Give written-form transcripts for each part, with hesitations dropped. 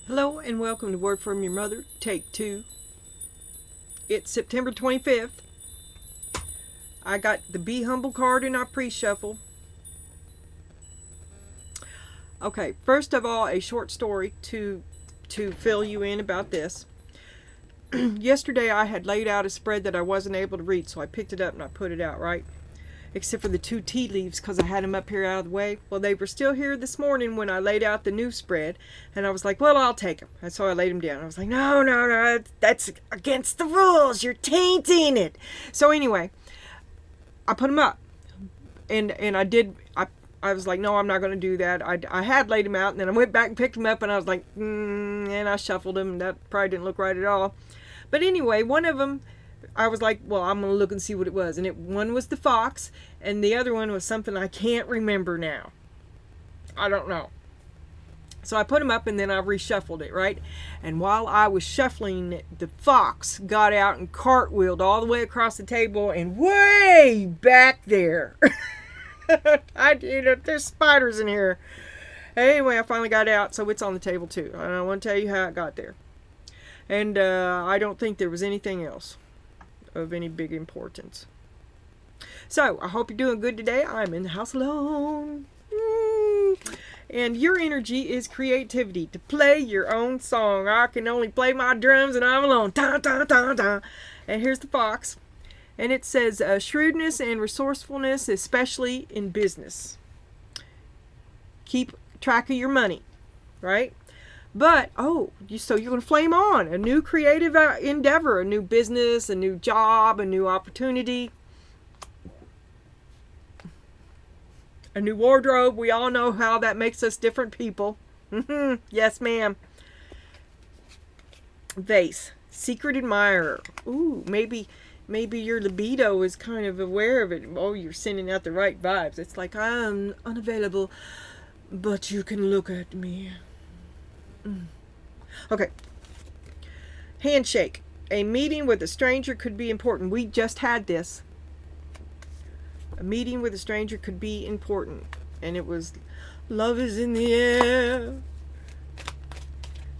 Hello and welcome to Word from Your Mother, Take 2. It's September 25th. I got the Be Humble card in our pre-shuffle. Okay, first of all, a short story to fill you in about this. Yesterday I had laid out a spread that I wasn't able to read, so I picked it up and I put it out, right? Except for the 2 tea leaves because I had them up here out of the way. Well, they were still here this morning when I laid out the new spread, and I was like, well, I'll take them. And so I laid them down. I was like, no, that's against the rules. You're tainting it. So anyway, I put them up, and I was like, no, I'm not going to do that. I had laid them out, and then I went back and picked them up, and I was like, and I shuffled them, and that probably didn't look right at all. But anyway, one of them, I was like, well, I'm going to look and see what it was. And one was the fox, and the other one was something I can't remember now. I don't know. So I put them up, and then I reshuffled it, right? And while I was shuffling, the fox got out and cartwheeled all the way across the table and way back there. There's spiders in here. Anyway, I finally got it out, so it's on the table too. I don't want to tell you how it got there. And I don't think there was anything else of any big importance. So I hope you're doing good today. I'm in the house alone. And your energy is creativity to play your own song. I can only play my drums and I'm alone. Da, da, da, da. And here's the fox. And it says shrewdness and resourcefulness, especially in business. Keep track of your money, right? But, so you're going to flame on a new creative endeavor, a new business, a new job, a new opportunity, a new wardrobe. We all know how that makes us different people. Yes, ma'am. Vase, secret admirer. Ooh, maybe your libido is kind of aware of it. Oh, you're sending out the right vibes. It's like, I'm unavailable, but you can look at me. Okay. Handshake. A meeting with a stranger could be important. We just had this. A meeting with a stranger could be important. And it was, love is in the air.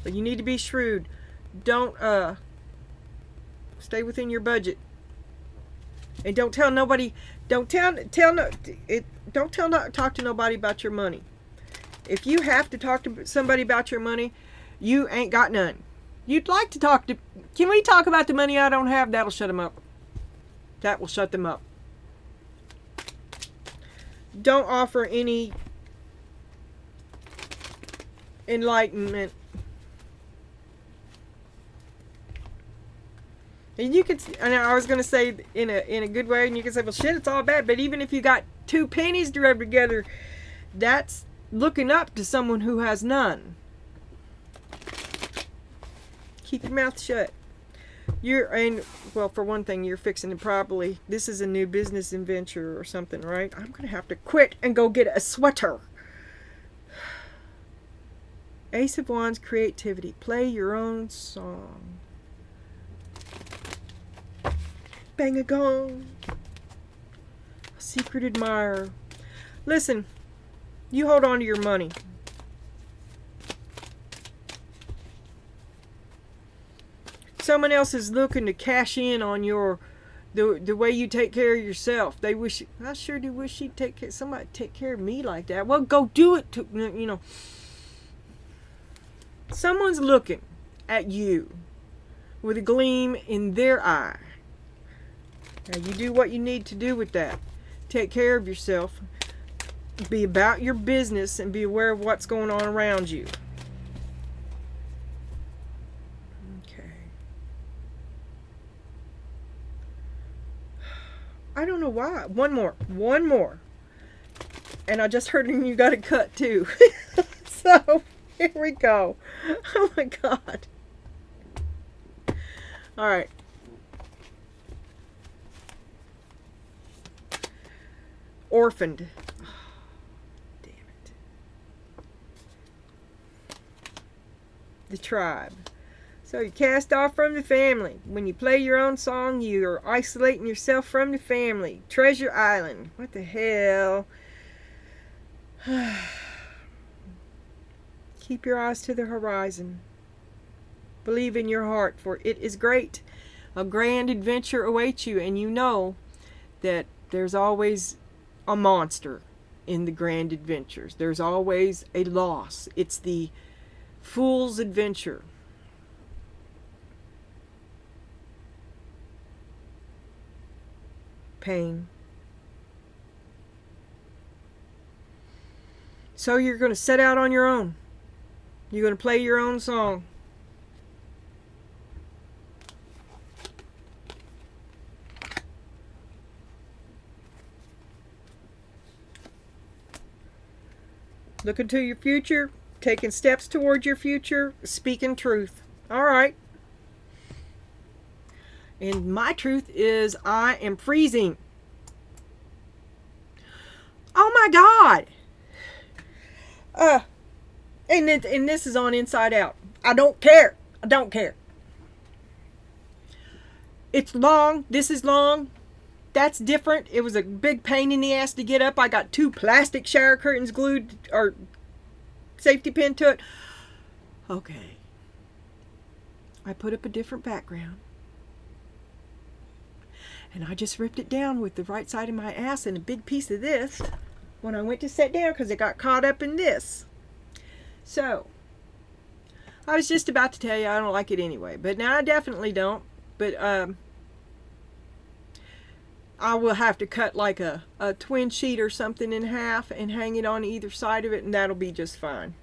But you need to be shrewd. Don't, stay within your budget. And don't tell nobody, talk to nobody about your money. If you have to talk to somebody about your money, you ain't got none. You'd like to talk to... Can we talk about the money I don't have? That'll shut them up. That will shut them up. Don't offer any enlightenment. And you could... And I was going to say in a good way, and you can say, well, shit, it's all bad. But even if you got 2 pennies to rub together, that's looking up to someone who has none. Keep your mouth shut. For one thing, you're fixing to probably, this is a new business venture or something, right? I'm going to have to quit and go get a sweater. Ace of Wands, creativity. Play your own song. Bang a gong. Secret admirer. Listen. You hold on to your money. Someone else is looking to cash in on the way you take care of yourself. I sure do wish somebody take care of me like that. Well, go do it to, Someone's looking at you with a gleam in their eye. Now you do what you need to do with that. Take care of yourself. Be about your business and be aware of what's going on around you. Okay. I don't know why. One more. And I just heard you got a cut too. So, here we go. Oh my God. All right. Orphaned. The tribe. So you're cast off from the family. When you play your own song, you're isolating yourself from the family. Treasure Island. What the hell? Keep your eyes to the horizon. Believe in your heart, for it is great. A grand adventure awaits you, and you know that there's always a monster in the grand adventures. There's always a loss. It's the fool's adventure. Pain. So you're going to set out on your own. You're going to play your own song. Looking to your future, taking steps towards your future, speaking truth. All right. And my truth is I am freezing. Oh my God. And this is on Inside Out. I don't care. I don't care. It's long. This is long. That's different. It was a big pain in the ass to get up. I got 2 plastic shower curtains glued or safety pin to it. Okay. I put up a different background. And I just ripped it down with the right side of my ass and a big piece of this when I went to sit down because it got caught up in this. So, I was just about to tell you I don't like it anyway. But now I definitely don't. But, I will have to cut like a twin sheet or something in half and hang it on either side of it, and that'll be just fine.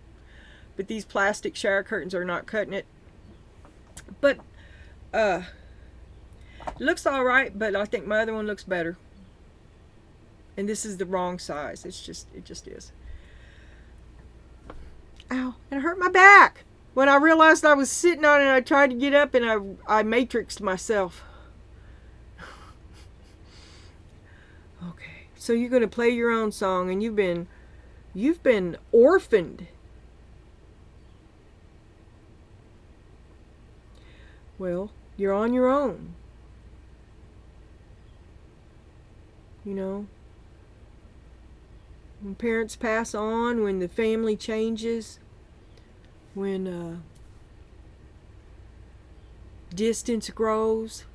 But these plastic shower curtains are not cutting it. But it looks all right, but I think my other one looks better. And this is the wrong size. It just is. Ow, and it hurt my back. When I realized I was sitting on it, I tried to get up and I matrixed myself. Okay, so you're going to play your own song, and you've been orphaned. Well, you're on your own. You know, when parents pass on, when the family changes, when distance grows.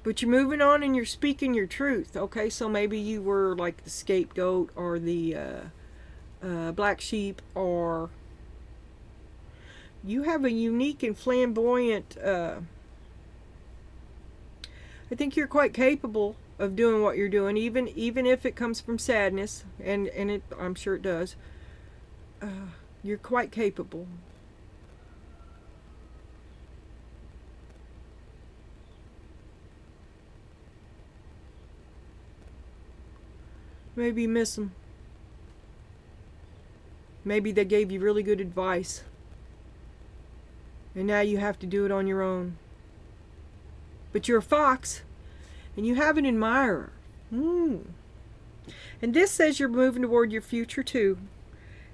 But you're moving on and you're speaking your truth. Okay, so maybe you were like the scapegoat or the black sheep, or you have a unique and flamboyant, I think you're quite capable of doing what you're doing, even if it comes from sadness, and I'm sure it does. You're quite capable. Maybe you miss them. Maybe they gave you really good advice, and now you have to do it on your own. But you're a fox, and you have an admirer. And this says you're moving toward your future too.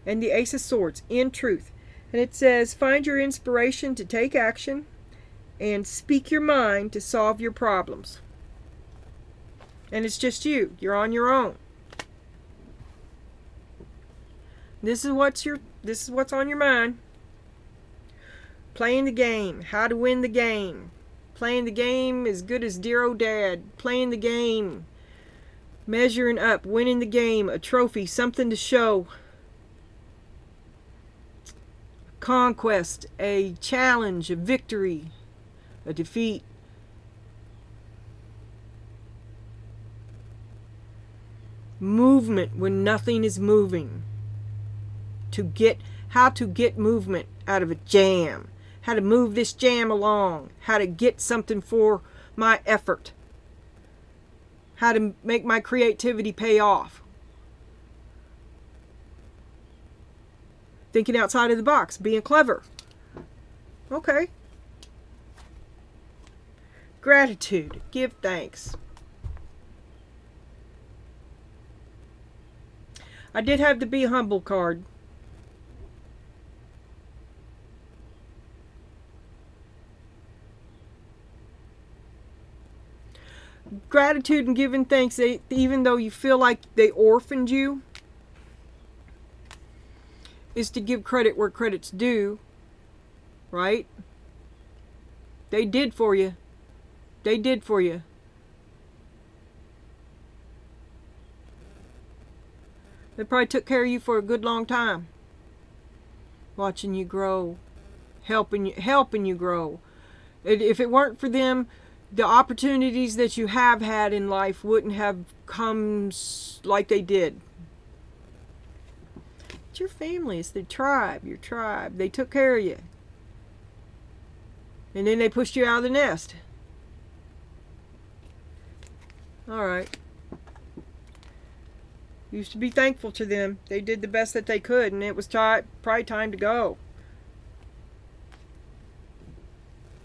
And the Ace of Swords, in truth. And it says, find your inspiration to take action and speak your mind to solve your problems. And it's just you. You're on your own. This is what's on your mind. Playing the game. How to win the game. Playing the game as good as dear old dad. Playing the game. Measuring up. Winning the game. A trophy. Something to show. Conquest. A challenge. A victory. A defeat. Movement when nothing is moving. How to get movement out of a jam. How to move this jam along. How to get something for my effort. How to make my creativity pay off. Thinking outside of the box. Being clever. Okay. Gratitude. Give thanks. I did have the Be Humble card. Gratitude and giving thanks, even though you feel like they orphaned you, is to give credit where credit's due, right? They did for you. They did for you. They probably took care of you for a good long time. Watching you grow. Helping you grow. If it weren't for them, the opportunities that you have had in life wouldn't have come like they did. It's your family. It's the tribe. Your tribe. They took care of you. And then they pushed you out of the nest. Alright. Used to be thankful to them. They did the best that they could, and it was probably time to go.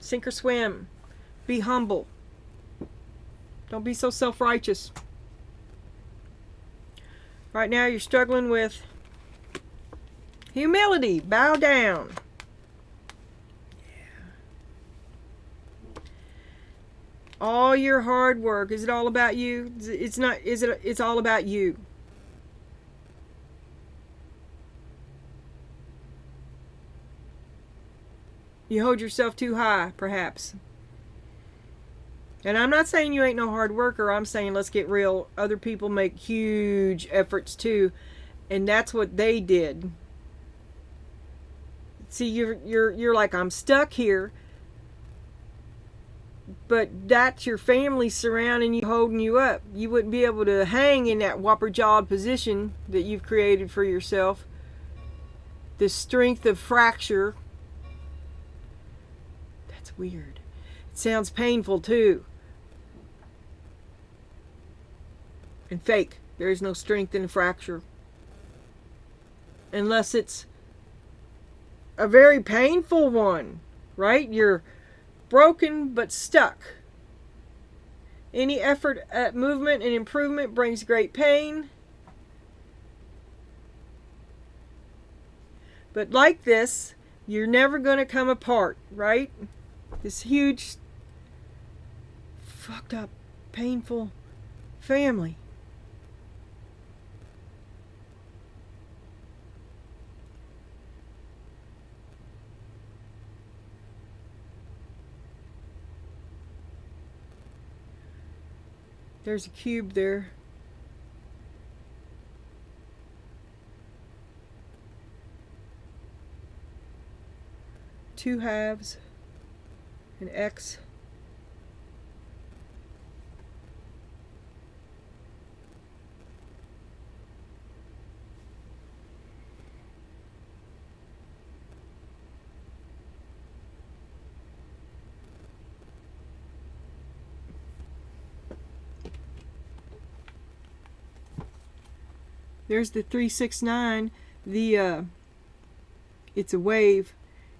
Sink or swim. Be humble. Don't be so self-righteous. Right now you're struggling with humility. Bow down. All your hard work, is it all about you? It's not, is it? It's all about you. You hold yourself too high, perhaps. And I'm not saying you ain't no hard worker. I'm saying let's get real. Other people make huge efforts too, and that's what they did. See, you're like, I'm stuck here. But that's your family surrounding you, holding you up. You wouldn't be able to hang in that whopper-jawed position that you've created for yourself. The strength of fracture. That's weird. It sounds painful too. And fake. There is no strength in a fracture. Unless it's a very painful one, right? You're broken but stuck. Any effort at movement and improvement brings great pain. But like this, you're never going to come apart, right? This huge, fucked up, painful family. There's a cube there. Two halves. An X. There's the 369. It's a wave.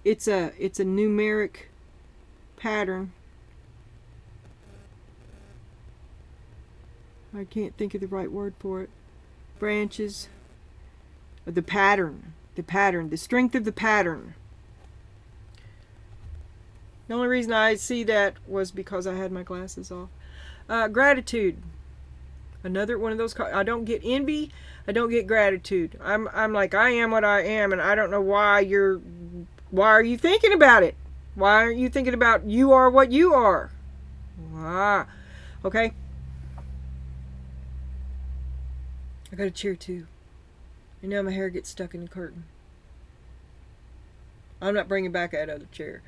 It's a numeric pattern. I can't think of the right word for it. Branches. The pattern. The strength of the pattern. The only reason I see that was because I had my glasses off. Gratitude. Another one of those cards. I don't get envy. I don't get gratitude. I'm like, I am what I am, and I don't know why are you thinking about it? Why aren't you thinking about you are what you are? Okay. I got a chair too. And now my hair gets stuck in the curtain. I'm not bringing back that other chair.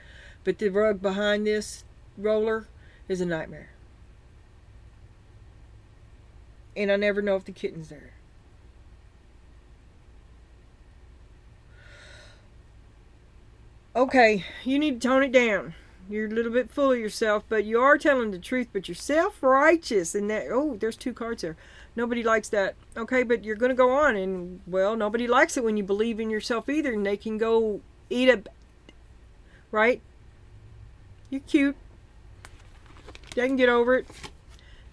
But the rug behind this roller is a nightmare. And I never know if the kitten's there. Okay, you need to tone it down. You're a little bit full of yourself, but you are telling the truth, but you're self-righteous. And that, oh, there's two cards there. Nobody likes that. Okay, but you're going to go on, and, well, nobody likes it when you believe in yourself either, and they can go eat a... Right? You're cute. They can get over it.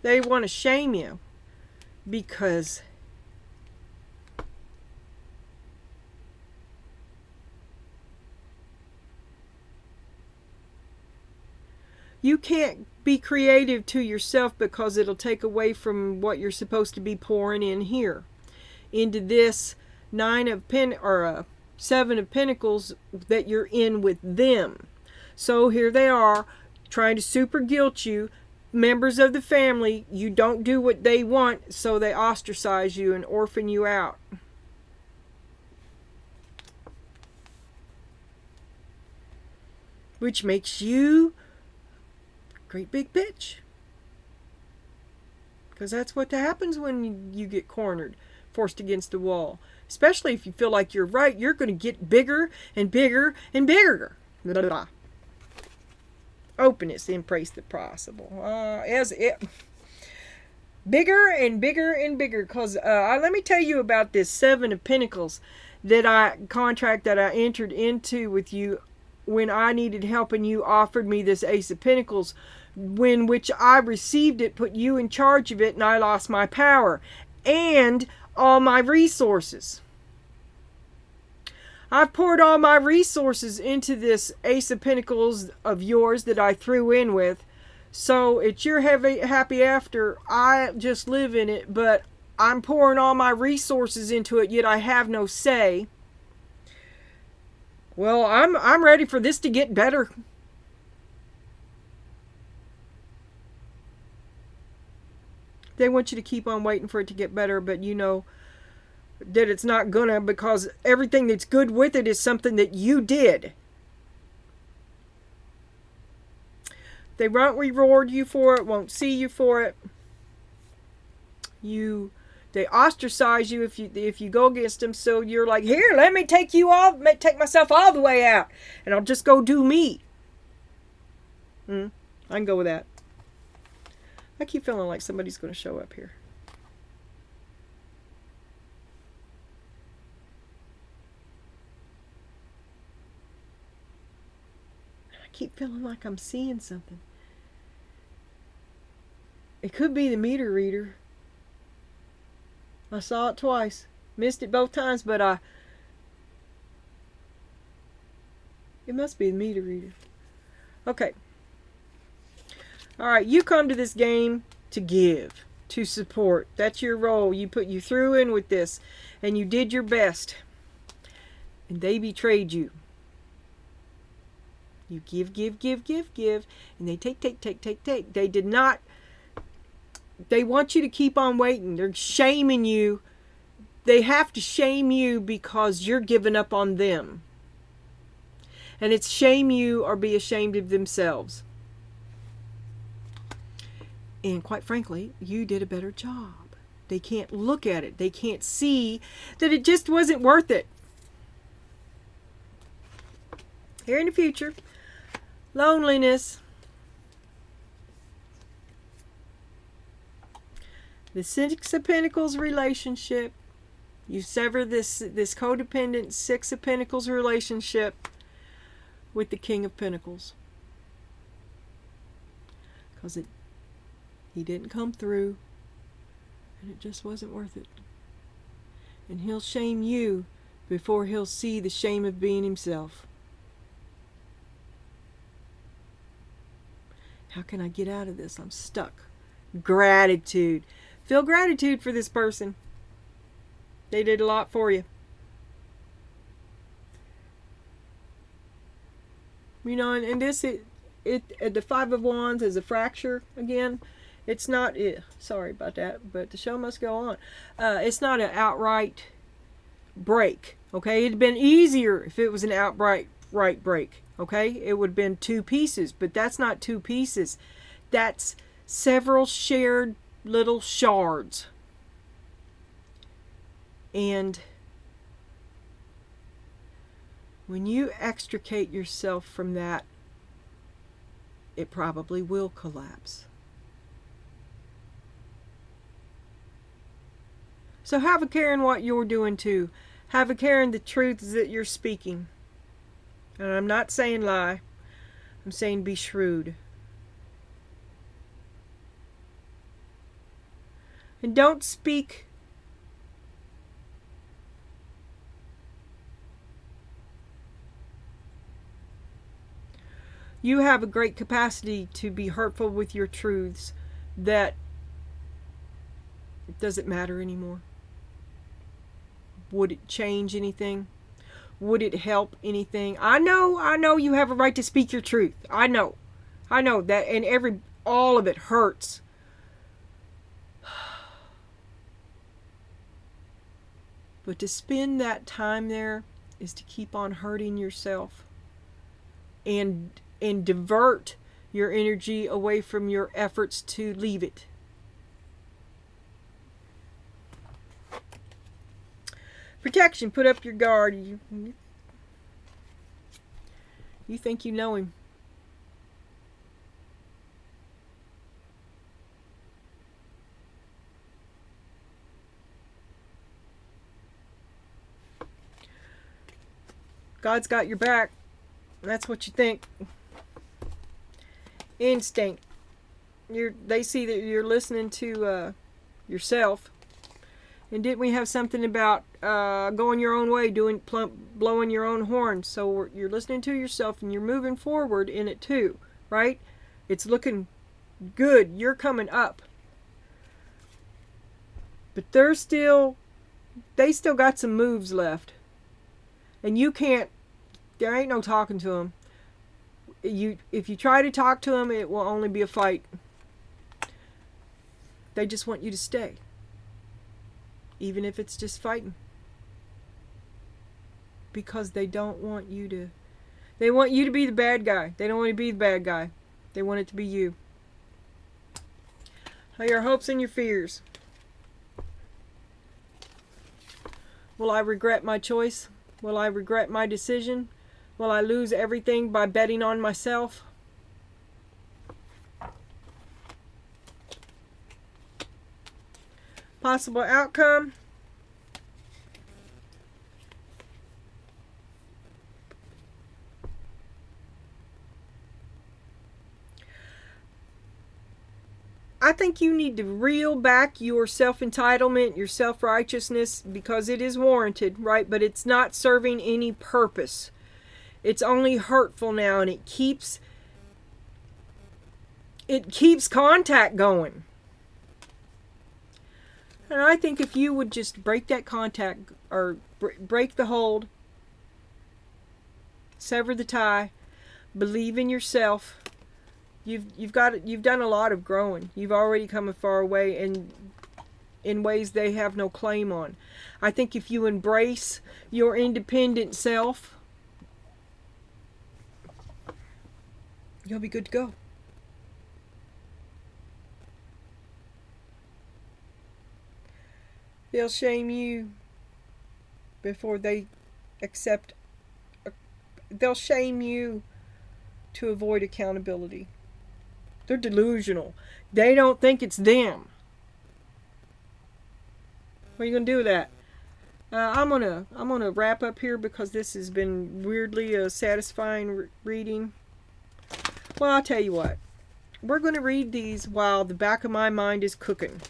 They want to shame you because you can't be creative to yourself because it'll take away from what you're supposed to be pouring in here into this Seven of Pentacles that you're in with them. So here they are trying to super guilt you. Members of the family, you don't do what they want, so they ostracize you and orphan you out. Which makes you a great big bitch. Because that's what happens when you get cornered, forced against the wall. Especially if you feel like you're right, you're going to get bigger and bigger and bigger. Blah, blah, blah. Openness embrace the possible. Bigger and bigger and bigger. Because let me tell you about this Seven of Pentacles contract that I entered into with you when I needed help, and you offered me this Ace of Pentacles, which I received it, put you in charge of it, and I lost my power and all my resources. I've poured all my resources into this Ace of Pentacles of yours that I threw in with. So it's your happy after. I just live in it, but I'm pouring all my resources into it, yet I have no say. Well, I'm ready for this to get better. They want you to keep on waiting for it to get better, but you know that it's not gonna, because everything that's good with it is something that you did. They won't reward you for it, won't see you for it. They ostracize you if you go against them. So you're like, here, let me take myself all the way out, and I'll just go do me. I can go with that. I keep feeling like somebody's going to show up here. I keep feeling like I'm seeing something. It could be the meter reader. I saw it twice. Missed it both times, but it must be the meter reader. Okay. Alright, you come to this game to give, to support. That's your role. You threw in with this, and you did your best. And they betrayed you. You give, and they take. They did not. They want you to keep on waiting. They're shaming you. They have to shame you because you're giving up on them. And it's shame you or be ashamed of themselves. And quite frankly, you did a better job. They can't look at it. They can't see that it just wasn't worth it. Here in the future, loneliness. The Six of Pentacles relationship. You sever this codependent Six of Pentacles relationship with the King of Pentacles. Because he didn't come through, and it just wasn't worth it. And he'll shame you before he'll see the shame of being himself. How can I get out of this? I'm stuck. Gratitude. Feel gratitude for this person. They did a lot for you. You know, and this, the Five of Wands is a fracture again. It's not, sorry about that, but the show must go on. It's not an outright break, okay? It'd been easier if it was an outright break, okay? It would have been two pieces, but that's not two pieces. That's several shared little shards. And when you extricate yourself from that, it probably will collapse. So have a care in what you're doing too. Have a care in the truths that you're speaking. And I'm not saying lie. I'm saying be shrewd. And don't speak you have a great capacity to be hurtful with your truths that it doesn't matter anymore. Would it change anything? Would it help anything? I know you have a right to speak your truth. I know that, and all of it hurts. But to spend that time there is to keep on hurting yourself and divert your energy away from your efforts to leave it. Protection, put up your guard. You think you know him. God's got your back. That's what you think. Instinct. They see that you're listening to yourself. And didn't we have something about going your own way, blowing your own horn? So you're listening to yourself and you're moving forward in it too, right? It's looking good. You're coming up. But they still got some moves left. And you can't, there ain't no talking to them. If you try to talk to them, it will only be a fight. They just want you to stay. Even if it's just fighting. Because they don't want you to, they want you to be the bad guy. They don't want to be the bad guy. They want it to be you. Your hopes and your fears. Will I regret my choice? Will I regret my decision? Will I lose everything by betting on myself? Possible outcome. I think you need to reel back your self-entitlement, your self-righteousness, because it is warranted, right? But it's not serving any purpose. It's only hurtful now, and it keeps contact going. And I think if you would just break that contact, or break the hold, sever the tie, believe in yourself. You've done a lot of growing. You've already come a far way, and in ways they have no claim on. I think if you embrace your independent self, you'll be good to go. They'll shame you before they accept. They'll shame you to avoid accountability. They're delusional. They don't think it's them. What are you gonna do with that? I'm gonna wrap up here because this has been weirdly a satisfying reading. Well, I'll tell you what. We're gonna read these while the back of my mind is cooking,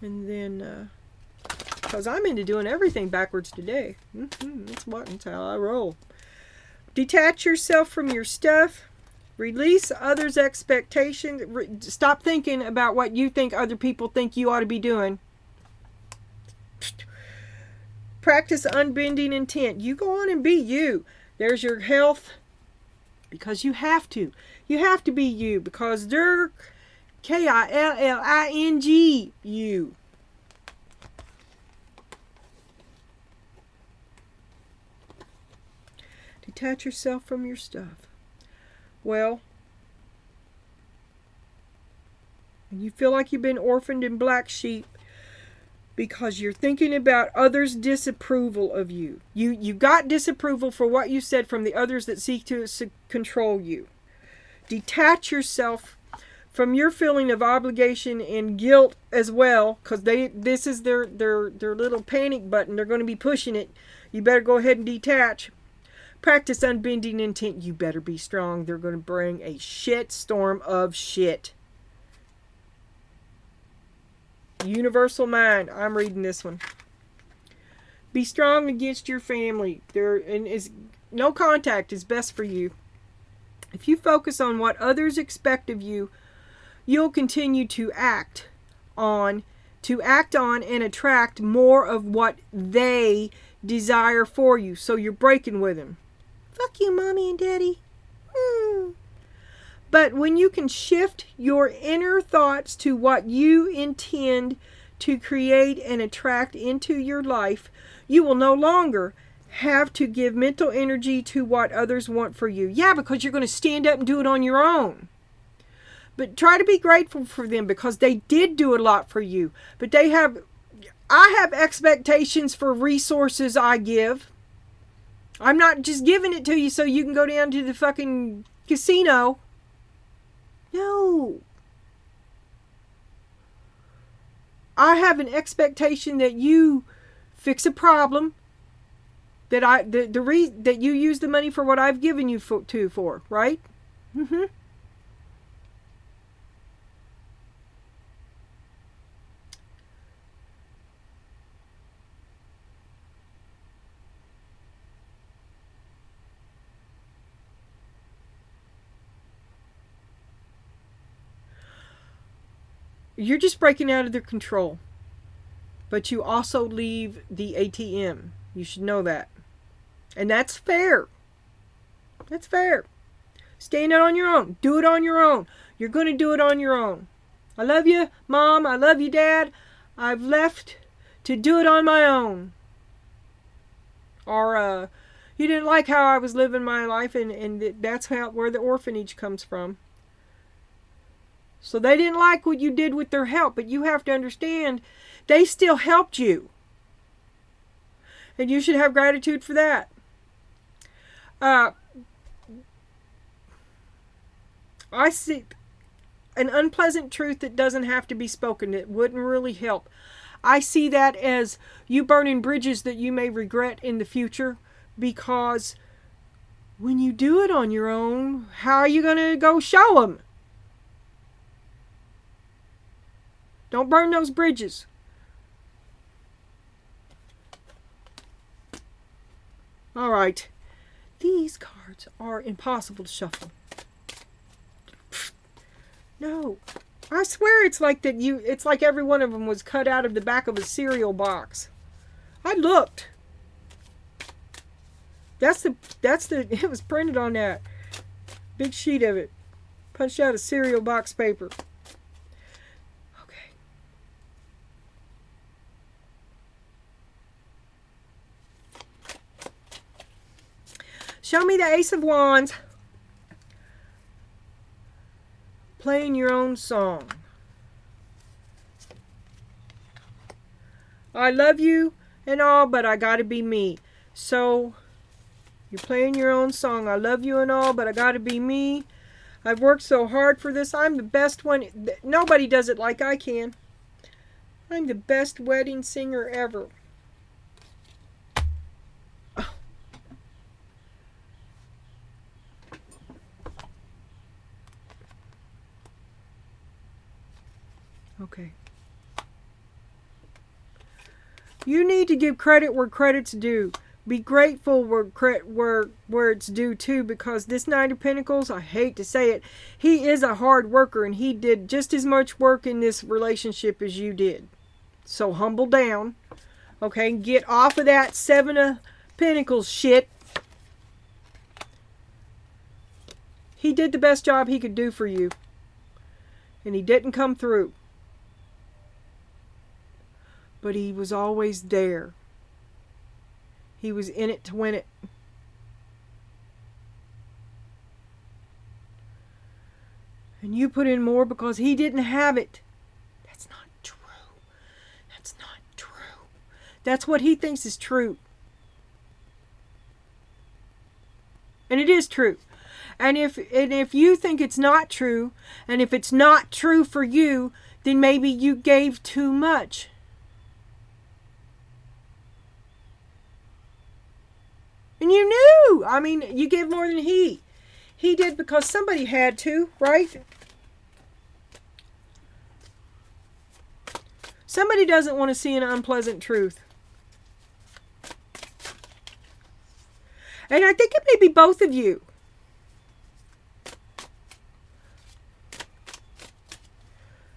and then because I'm into doing everything backwards today. That's how I roll. Detach yourself from your stuff. Release others' expectations. Stop thinking about what you think other people think you ought to be doing. Practice unbending intent. You go on and be you. There's your health. Because you have to. You have to be you. Because they're KILLING you. Detach yourself from your stuff. Well, and you feel like you've been orphaned and black sheep because you're thinking about others' disapproval of you. You got disapproval for what you said from the others that seek to control you. Detach yourself from your feeling of obligation and guilt as well, because this is their little panic button. They're going to be pushing it. You better go ahead and detach. Practice unbending intent. You better be strong. They're going to bring a shit storm of shit. Universal mind. I'm reading this one. Be strong against your family. No contact is best for you. If you focus on what others expect of you, you'll continue to act on to act on and attract more of what they desire for you. So you're breaking with them. Fuck you, mommy and daddy. But when you can shift your inner thoughts to what you intend to create and attract into your life, you will no longer have to give mental energy to what others want for you. Yeah, because you're going to stand up and do it on your own. But try to be grateful for them because they did do a lot for you. But I have expectations for resources I give. I'm not just giving it to you so you can go down to the fucking casino. No. I have an expectation that you fix a problem, that that you use the money for what I've given you for, right? Mm-hmm. You're just breaking out of their control. But you also leave the ATM. You should know that. And that's fair. That's fair. Stand out on your own. Do it on your own. You're going to do it on your own. I love you, Mom. I love you, Dad. I've left to do it on my own. Or, you didn't like how I was living my life, and that's where the orphanage comes from. So they didn't like what you did with their help, but you have to understand they still helped you. And you should have gratitude for that. I see an unpleasant truth that doesn't have to be spoken. It wouldn't really help. I see that as you burning bridges that you may regret in the future, because when you do it on your own, how are you going to go show them? Don't burn those bridges. All right. These cards are impossible to shuffle. No. I swear it's like that it's like every one of them was cut out of the back of a cereal box. I looked. It was printed on that big sheet of it. Punched out of cereal box paper. Show me the Ace of Wands. Playing your own song. I love you and all, but I gotta be me. So, you're playing your own song. I love you and all, but I gotta be me. I've worked so hard for this. I'm the best one. Nobody does it like I can. I'm the best wedding singer ever. Okay. You need to give credit where credit's due. Be grateful where it's due too, because this Knight of Pentacles, I hate to say it, he is a hard worker and he did just as much work in this relationship as you did. So humble down. Okay, get off of that Seven of Pentacles shit. He did the best job he could do for you. And he didn't come through. But he was always there. He was in it to win it. And you put in more because he didn't have it. That's not true. That's not true. That's what he thinks is true. And it is true. And if you think it's not true, and if it's not true for you, then maybe you gave too much. And you knew. I mean, you gave more than he. He did because somebody had to, right? Somebody doesn't want to see an unpleasant truth. And I think it may be both of you.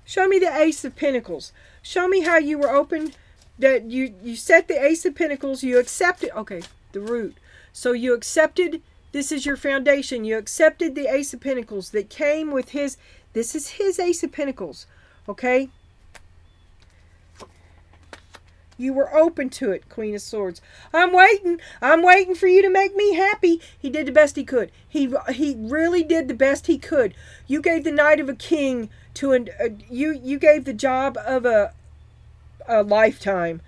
Show me the Ace of Pentacles. Show me how you were open, that you set the Ace of Pentacles, you accepted, okay, the root. So you accepted, this is your foundation. You accepted the Ace of Pentacles that came with his, this is his Ace of Pentacles, okay? You were open to it, Queen of Swords. I'm waiting for you to make me happy. He did the best he could. He really did the best he could. You gave the Knight of a King to you gave the job of a lifetime.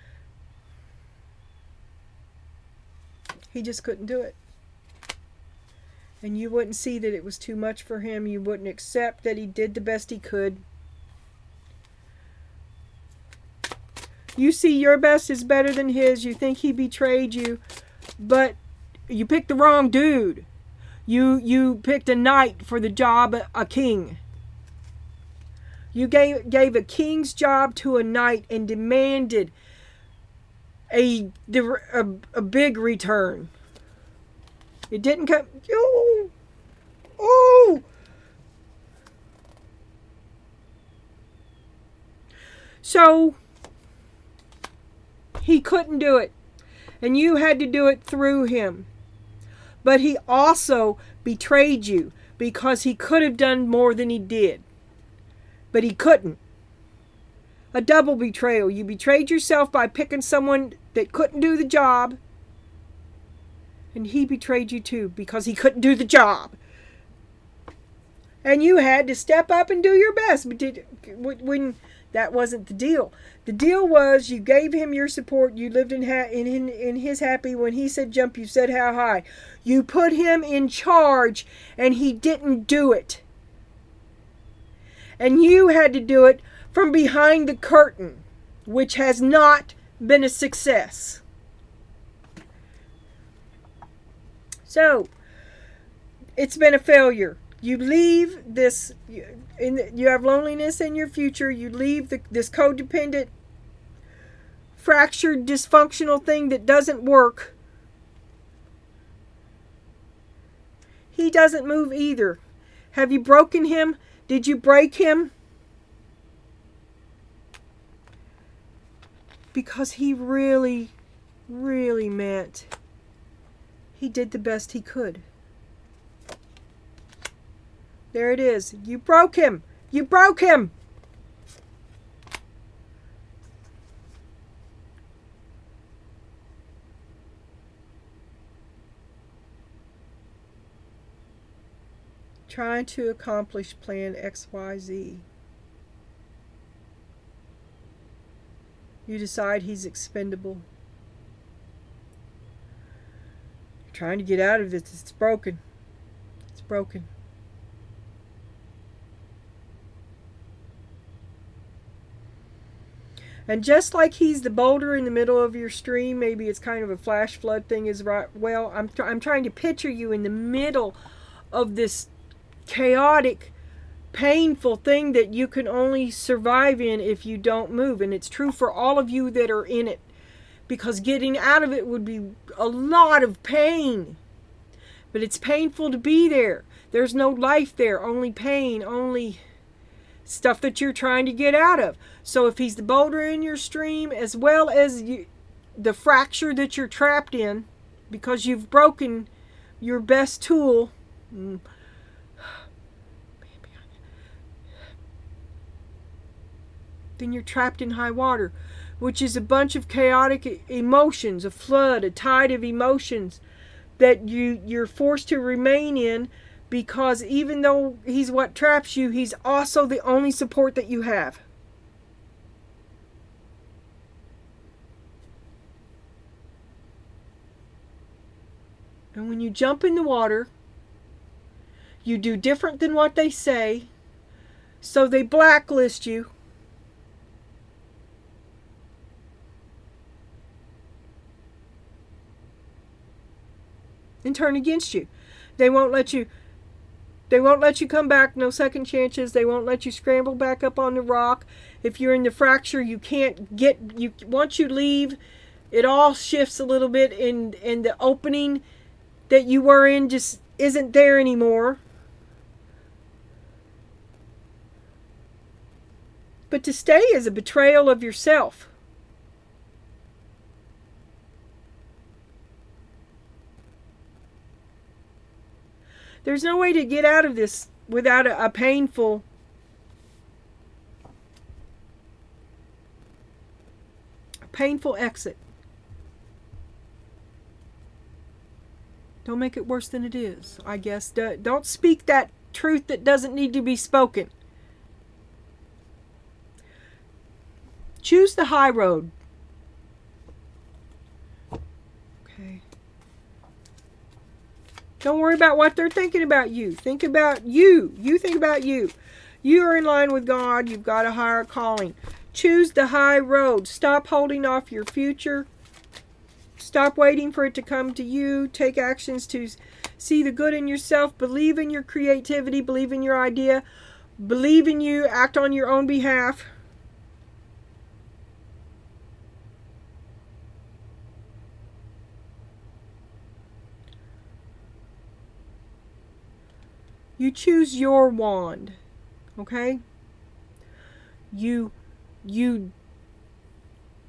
He just couldn't do it. And you wouldn't see that it was too much for him. You wouldn't accept that he did the best he could. You see your best is better than his. You think he betrayed you. But you picked the wrong dude. You picked a knight for the job, a king. You gave a king's job to a knight and demanded a big return. It didn't come. Oh! So he couldn't do it. And you had to do it through him. But he also betrayed you because he could have done more than he did. But he couldn't. A double betrayal. You betrayed yourself by picking someone that couldn't do the job. And he betrayed you too because he couldn't do the job. And you had to step up and do your best. But when that wasn't the deal. The deal was you gave him your support. You lived in his happy. When he said jump, you said how high. You put him in charge and he didn't do it. And you had to do it from behind the curtain, which has not been a success. So, it's been a failure. You leave this, you have loneliness in your future. You leave this codependent, fractured, dysfunctional thing that doesn't work. He doesn't move either. Have you broken him? Did you break him? Because he really, really meant he did the best he could. There it is. You broke him. You broke him. Trying to accomplish plan XYZ. You decide he's expendable. You're trying to get out of this. It's broken. It's broken. And just like he's the boulder in the middle of your stream, maybe it's kind of a flash flood thing is right. Well, I'm trying to picture you in the middle of this chaotic, painful thing that you can only survive in if you don't move. And it's true for all of you that are in it. Because getting out of it would be a lot of pain. But it's painful to be there. There's no life there, only pain, only stuff that you're trying to get out of. So if he's the boulder in your stream, as well as the fracture that you're trapped in, because you've broken your best tool, then you're trapped in high water, which is a bunch of chaotic emotions, a flood, a tide of emotions that you're forced to remain in. Because even though he's what traps you, he's also the only support that you have. And when you jump in the water, you do different than what they say. So they blacklist you. And turn against you. They won't let you come back, no second chances. They won't let you scramble back up on the rock. If you're in the fracture, you can't once you leave, it all shifts a little bit, and the opening that you were in just isn't there anymore. But to stay is a betrayal of yourself. There's no way to get out of this without a painful exit. Don't make it worse than it is, I guess. Don't speak that truth that doesn't need to be spoken. Choose the high road. Okay. Don't worry about what they're thinking about you. Think about you. You think about you. You are in line with God. You've got a higher calling. Choose the high road. Stop holding off your future. Stop waiting for it to come to you. Take actions to see the good in yourself. Believe in your creativity. Believe in your idea. Believe in you. Act on your own behalf. You choose your wand, okay? You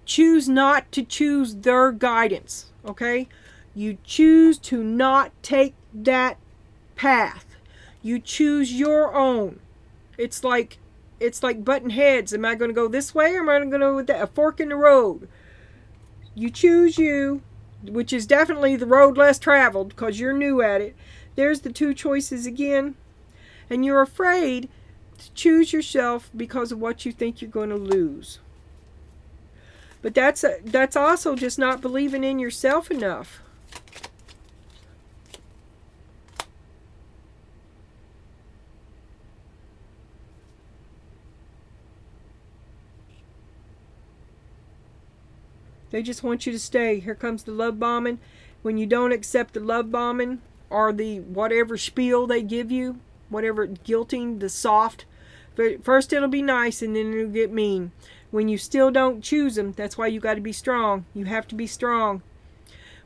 choose not to choose their guidance, okay? You choose to not take that path. You choose your own. It's like button heads. Am I going to go this way, or am I going to go with a fork in the road? You choose you, which is definitely the road less traveled because you're new at it. There's the two choices again. And you're afraid to choose yourself because of what you think you're going to lose. But that's also just not believing in yourself enough. They just want you to stay. Here comes the love bombing. When you don't accept the love bombing or the whatever spiel they give you, whatever guilting, the soft. But first it'll be nice and then it'll get mean. When you still don't choose them, that's why you got to be strong. You have to be strong.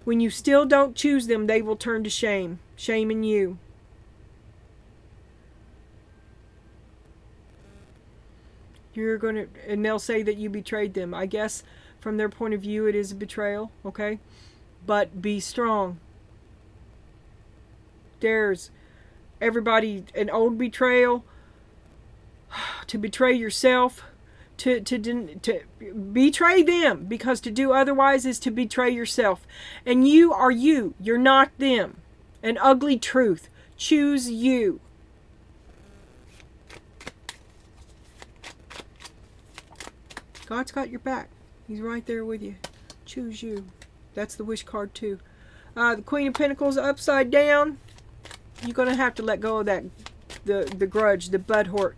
When you still don't choose them, they will turn to shame. Shame in you. You're going to, and they'll say that you betrayed them. I guess from their point of view, it is a betrayal, okay? But be strong. There's everybody an old betrayal, to betray yourself, to betray them, because to do otherwise is to betray yourself. And you are you. You're not them. An ugly truth. Choose you. God's got your back. He's right there with you. Choose you. That's the wish card too. The Queen of Pentacles upside down. You're going to have to let go of that, the grudge, the butt hurt.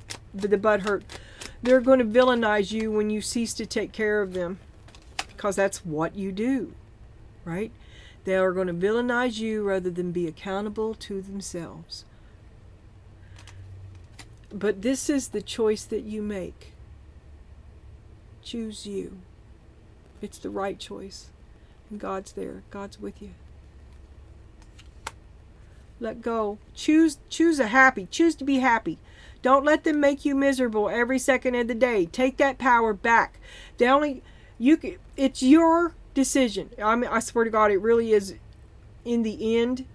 They're going to villainize you when you cease to take care of them, because that's what you do, right? They are going to villainize you rather than be accountable to themselves. But this is the choice that you make. Choose you. It's the right choice. And God's there. God's with you. Let go. Choose a happy. Choose to be happy. Don't let them make you miserable every second of the day. Take that power back. It's your decision. I swear to God, it really is. In the end,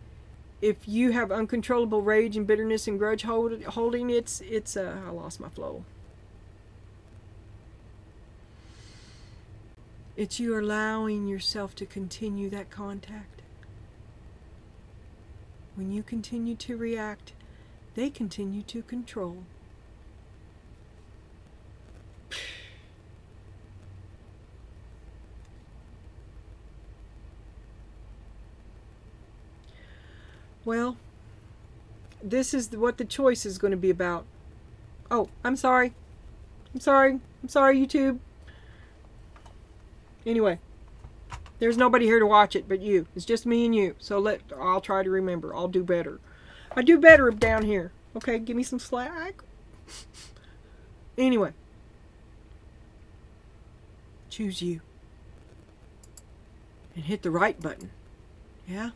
if you have uncontrollable rage and bitterness and grudge holding, I lost my flow. It's you allowing yourself to continue that contact. When you continue to react, they continue to control. Well, this is what the choice is going to be about. Oh, I'm sorry, YouTube. Anyway, there's nobody here to watch it but you. It's just me and you. So I'll try to remember. I'll do better. I do better down here. Okay, give me some slack. Anyway. Choose you. And hit the right button. Yeah?